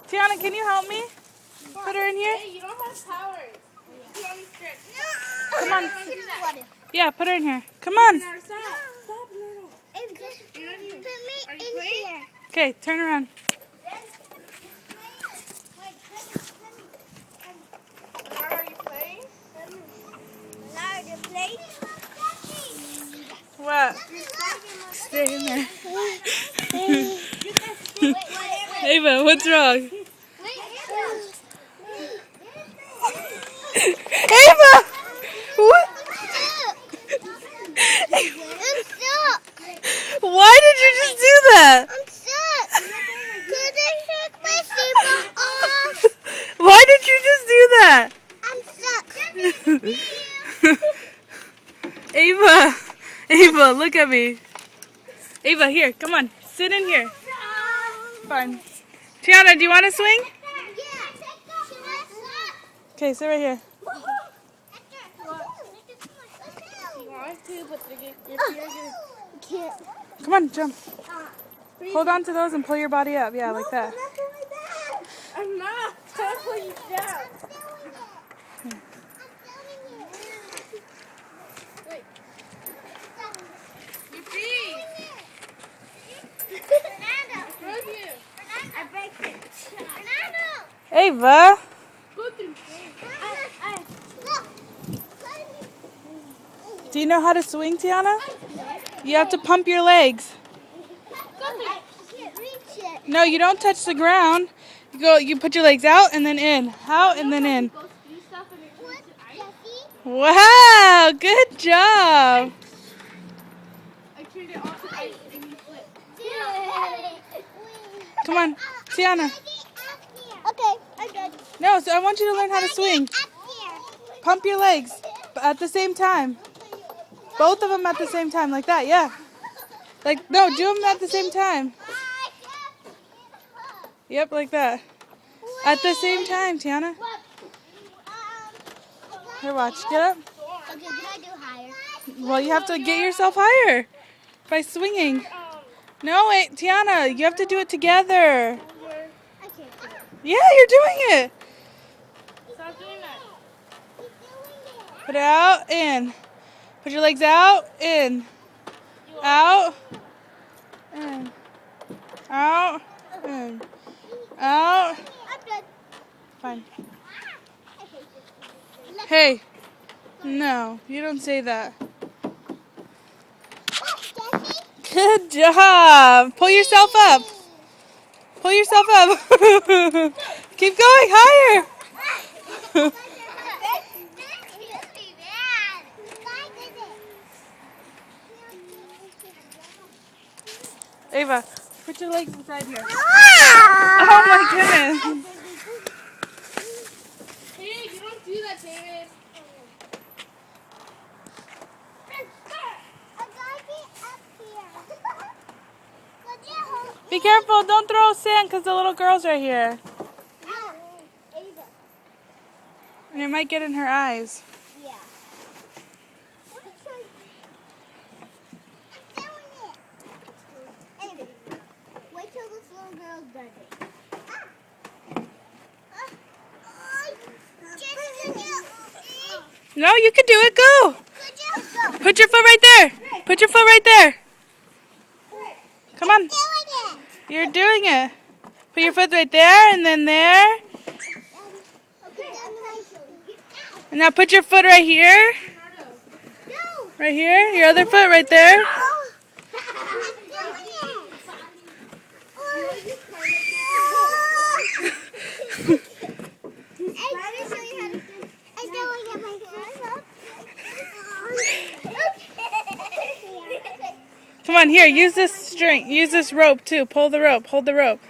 Tiana, can you help me? Put her in here. Hey, you don't have powers. Come on. Yeah, put her in here. Come on. Okay, turn around. What? Stay in there. Ava, what's wrong? Ava! What? Why did you just do that? I'm stuck. Could I take my seatbelt off? Why did you just do that? I'm stuck. Ava! Ava, look at me. Ava, here, come on. Sit in here. Fine. Tiana, do you want to swing? Okay, sit right here. Come on, jump. Hold on to those and pull your body up. Yeah, like that. I'm not. Try to pull you down. Wait. You breathe. I break it. Ava! Go through. Do you know how to swing, Tiana? You have to pump your legs. No, you don't touch the ground. You put your legs out and then in. Out and then in. Wow, good job. I turned it off the ice and you flip. Come on, Tiana. Okay, I'm good. No, so I want you to learn how to swing. Pump your legs at the same time. Both of them at the same time, like that, yeah. Like, no, do them at the same time. Yep, like that. At the same time, Tiana. Here, watch. Get up. Okay, can I do higher? Well, you have to get yourself higher by swinging. No, wait, Tiana, you have to do it together. I can't do it. Yeah, you're doing it. Stop doing that. Put it out, in. Put your legs out, in. Out, in. Out, in. Out. I'm good. Fine. Hey. No, you don't say that. Good job. Pull yourself up. Pull yourself up. Keep going higher. Ava, put your legs inside here. Oh my goodness. Hey, you don't do that, David. Be careful, don't throw sand because the little girl's right here. And it might get in her eyes. Yeah. Wait till this little girl's birthday. No, you can do it. Go. Put your foot right there. Put your foot right there. Come on. You're doing it. Put your foot right there and then there. And now put your foot right here. Right here. Your other foot right there. Come on, here, use this string. Use this rope too. Pull the rope. Hold the rope.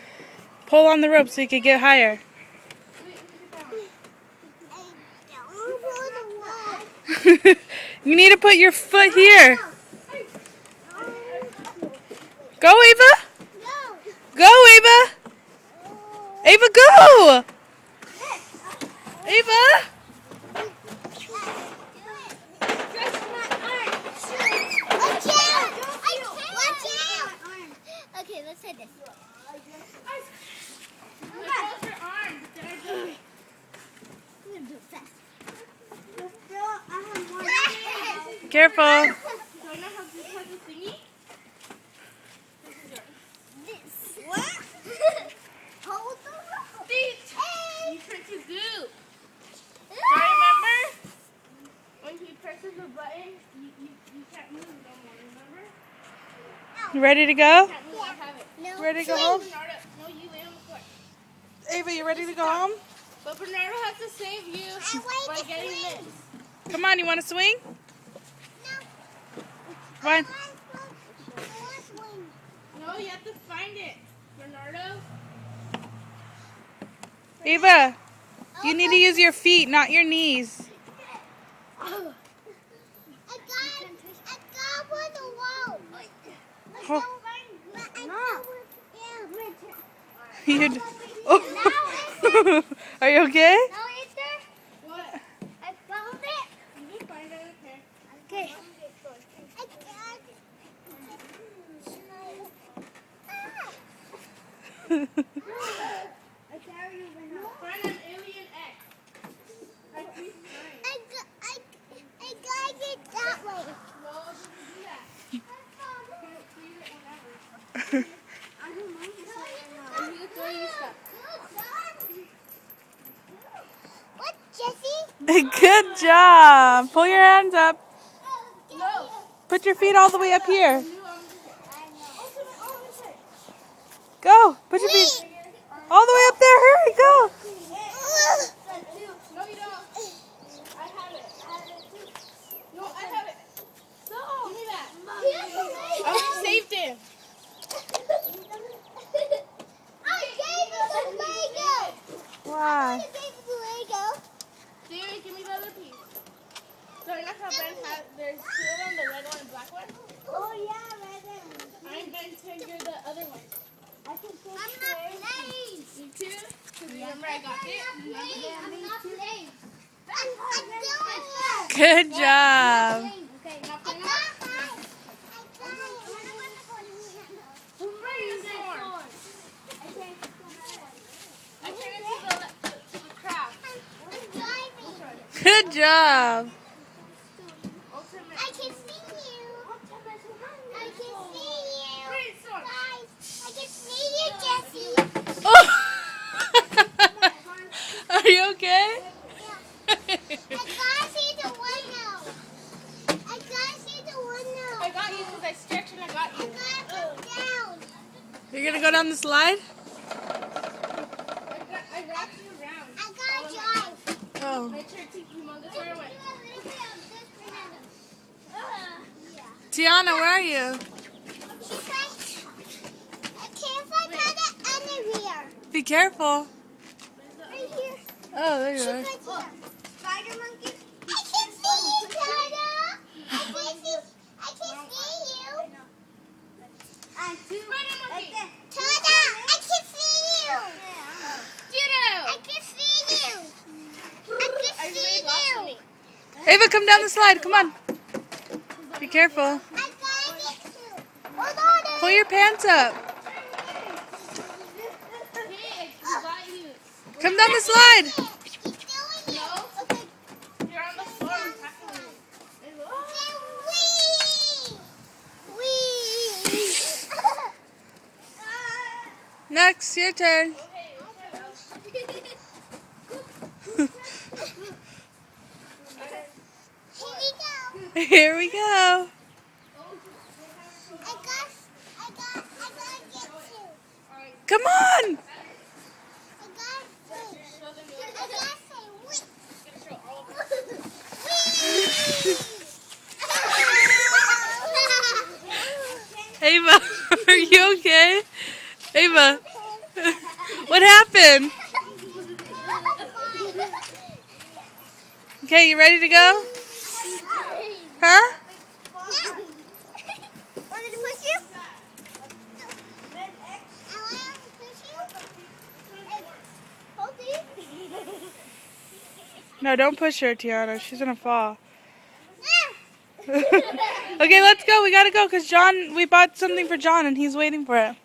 Pull on the rope so you can get higher. You need to put your foot here. Go, Ava. Go, Ava. Ava, go. Ava. Okay, let's head this. Close your arms. Then I do it. I'm gonna do it fast. I have one. Careful. Do I not have this type of thingy? This is yours. This. What? Hold the rope. See? You turn to goo. Do I remember? When he presses the button, you can't move no more, remember? You ready to go? Can't move, I have it. No. Ready to go home? Bernardo, no, you lay on the floor. Ava, you ready to go home? But Bernardo has to save you I by like getting the this. Come on, you want to swing? Come on. No, you have to find it. Bernardo? Ava, you need to use your feet, not your knees. I got one alone. Oh. Yeah. You oh. Are you okay? Now it's there. What? I found it. You can find it, okay. Okay. Find an alien X. I keep trying. I got it that way. No, don't do that. You can't see it whenever. I don't know this And you throw your stuff. What, Jesse? Good job. Pull your hands up. No. Put your feet all the way up here. You, Go. Put your feet all the way up there. Hurry, go. No, you don't. I have it. No, I have it. Give me that. I already saved it. I gave you the Lego. Why? I gave you the Lego. David, give me the other piece. So I know how Ben has, there's two of them, the red one and black one. Oh yeah, right there. I'm Ben to you're the other one. I can I'm not playing. You too? Because remember I got it? I'm not playing. I'm doing it. Good job. Okay. Not I playing? got mine. Who's bringing this one? I turned into the crab. Good job. Ultimate. I can see you. I can see you. Great sword. Guys, I can see you, Jesse. Oh. Are you okay? I can't see the window. I can't see the window. I got you because I stretched and I got I you. gotta go down. You're gonna go down the slide? I wrapped you around. I gotta drive. Oh. Make sure to humongous where it went. Tiana, where are you? Be careful. Right here. Oh, there you She's are. right here. Spider monkey. I can see you, Dada. I can see you. Spider monkey. Tada, I can see you. Ditto. I can see you. I I can really see lost you. me. Ava, come down the slide. Come on. Be careful. I got it too. Hold on. Pull your pants up. Hey, I got you. Come down the slide. Keep doing it. No. Okay. You're on the floor and tackling me. Next, your turn. Here we go. Come on. Ava, are you okay? Ava, what happened? Okay, you ready to go? Huh? No, don't push her, Tiana. She's gonna fall. Okay, let's go. We gotta go because we bought something for John and he's waiting for it.